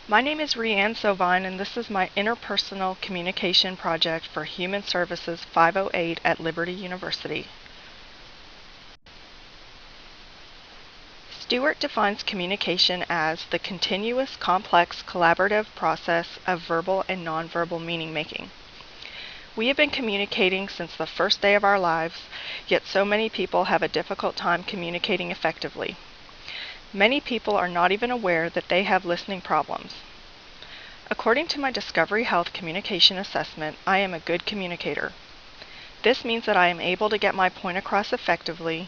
My name is Rianne Sovine, and this is my Interpersonal Communication Project for Human Services 508 at Liberty University. Stewart defines communication as the continuous, complex, collaborative process of verbal and nonverbal meaning making. We have been communicating since the first day of our lives, yet so many people have a difficult time communicating effectively. Many people are not even aware that they have listening problems. According to my Discovery Health Communication Assessment, I am a good communicator. This means that I am able to get my point across effectively,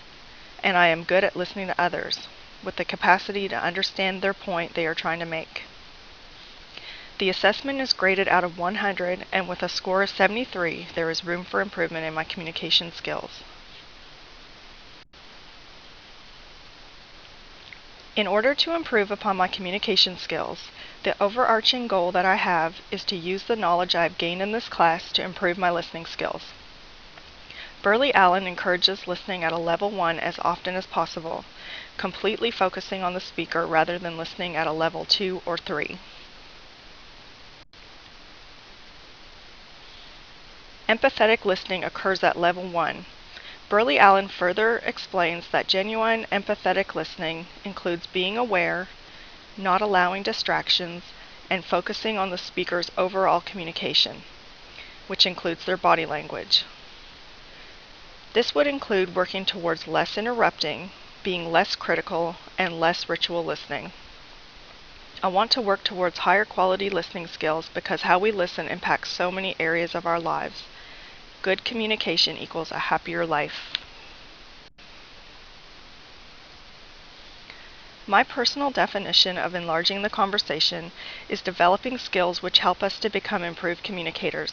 and I am good at listening to others, with the capacity to understand their point they are trying to make. The assessment is graded out of 100, and with a score of 73, there is room for improvement in my communication skills. In order to improve upon my communication skills, the overarching goal that I have is to use the knowledge I have gained in this class to improve my listening skills. Burley Allen encourages listening at a level 1 as often as possible, completely focusing on the speaker rather than listening at a level 2 or 3. Empathetic listening occurs at level 1. Burley Allen further explains that genuine empathetic listening includes being aware, not allowing distractions, and focusing on the speaker's overall communication, which includes their body language. This would include working towards less interrupting, being less critical, and less ritual listening. I want to work towards higher quality listening skills because how we listen impacts so many areas of our lives. Good communication equals a happier life. My personal definition of enlarging the conversation is developing skills which help us to become improved communicators.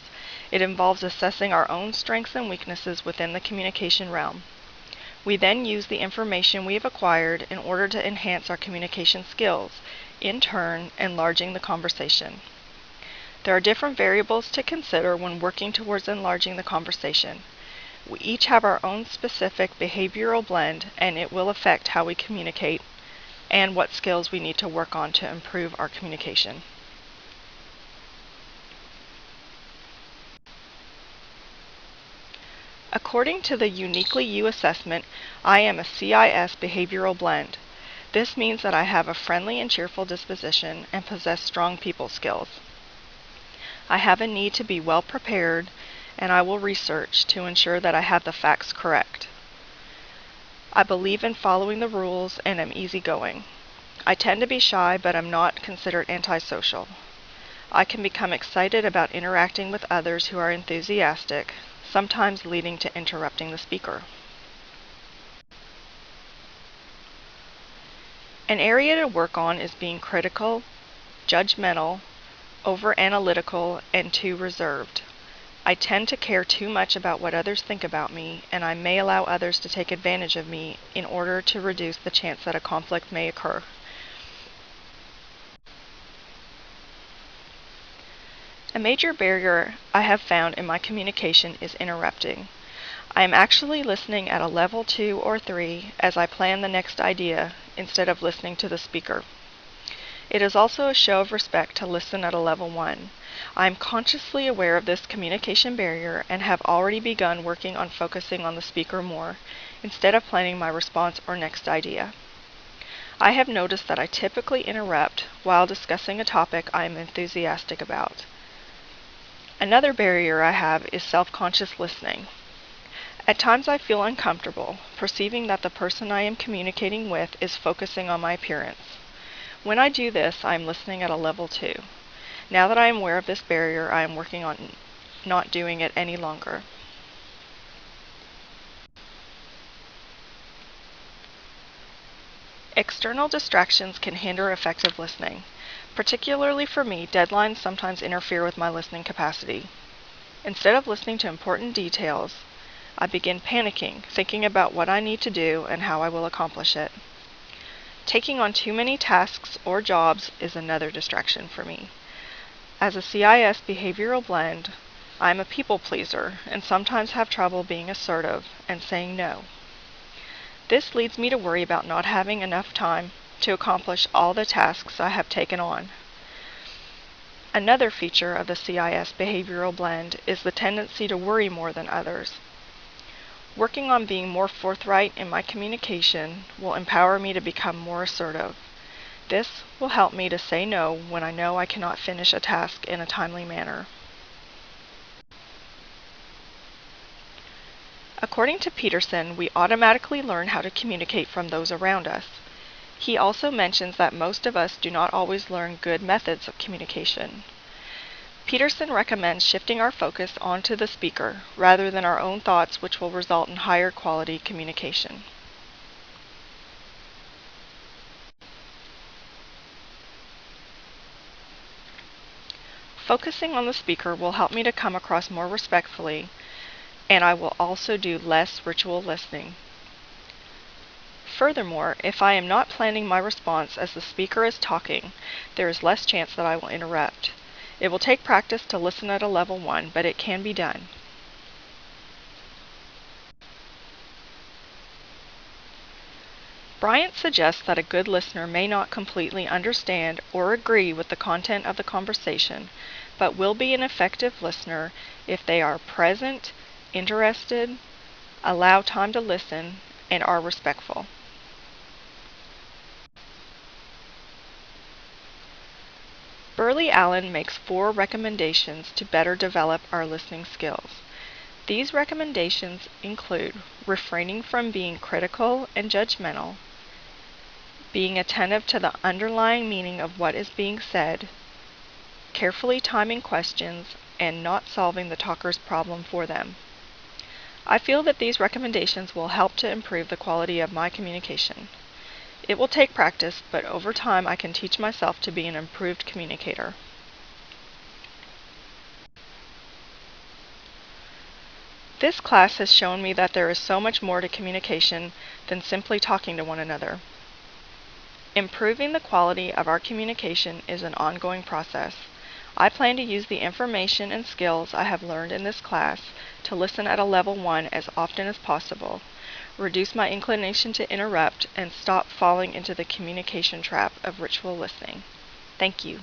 It involves assessing our own strengths and weaknesses within the communication realm. We then use the information we have acquired in order to enhance our communication skills, in turn enlarging the conversation. There are different variables to consider when working towards enlarging the conversation. We each have our own specific behavioral blend, and it will affect how we communicate and what skills we need to work on to improve our communication. According to the Uniquely You assessment, I am a CIS behavioral blend. This means that I have a friendly and cheerful disposition and possess strong people skills. I have a need to be well prepared, and I will research to ensure that I have the facts correct. I believe in following the rules and am easygoing. I tend to be shy, but I'm not considered antisocial. I can become excited about interacting with others who are enthusiastic, sometimes leading to interrupting the speaker. An area to work on is being critical, judgmental, over-analytical, and too reserved. I tend to care too much about what others think about me, and I may allow others to take advantage of me in order to reduce the chance that a conflict may occur. A major barrier I have found in my communication is interrupting. I am actually listening at a level 2 or 3 as I plan the next idea instead of listening to the speaker. It is also a show of respect to listen at a level 1. I am consciously aware of this communication barrier and have already begun working on focusing on the speaker more, instead of planning my response or next idea. I have noticed that I typically interrupt while discussing a topic I am enthusiastic about. Another barrier I have is self-conscious listening. At times I feel uncomfortable, perceiving that the person I am communicating with is focusing on my appearance. When I do this, I am listening at a level 2. Now that I am aware of this barrier, I am working on not doing it any longer. External distractions can hinder effective listening. Particularly for me, deadlines sometimes interfere with my listening capacity. Instead of listening to important details, I begin panicking, thinking about what I need to do and how I will accomplish it. Taking on too many tasks or jobs is another distraction for me. As a CIS behavioral blend, I am a people pleaser and sometimes have trouble being assertive and saying no. This leads me to worry about not having enough time to accomplish all the tasks I have taken on. Another feature of the CIS behavioral blend is the tendency to worry more than others. Working on being more forthright in my communication will empower me to become more assertive. This will help me to say no when I know I cannot finish a task in a timely manner. According to Peterson, we automatically learn how to communicate from those around us. He also mentions that most of us do not always learn good methods of communication. Peterson recommends shifting our focus onto the speaker rather than our own thoughts, which will result in higher quality communication. Focusing on the speaker will help me to come across more respectfully, and I will also do less ritual listening. Furthermore, if I am not planning my response as the speaker is talking, there is less chance that I will interrupt. It will take practice to listen at a level 1, but it can be done. Bryant suggests that a good listener may not completely understand or agree with the content of the conversation, but will be an effective listener if they are present, interested, allow time to listen, and are respectful. Burley Allen makes 4 recommendations to better develop our listening skills. These recommendations include refraining from being critical and judgmental, being attentive to the underlying meaning of what is being said, carefully timing questions, and not solving the talker's problem for them. I feel that these recommendations will help to improve the quality of my communication. It will take practice, but over time I can teach myself to be an improved communicator. This class has shown me that there is so much more to communication than simply talking to one another. Improving the quality of our communication is an ongoing process. I plan to use the information and skills I have learned in this class to listen at a level 1 as often as possible, reduce my inclination to interrupt, and stop falling into the communication trap of ritual listening. Thank you.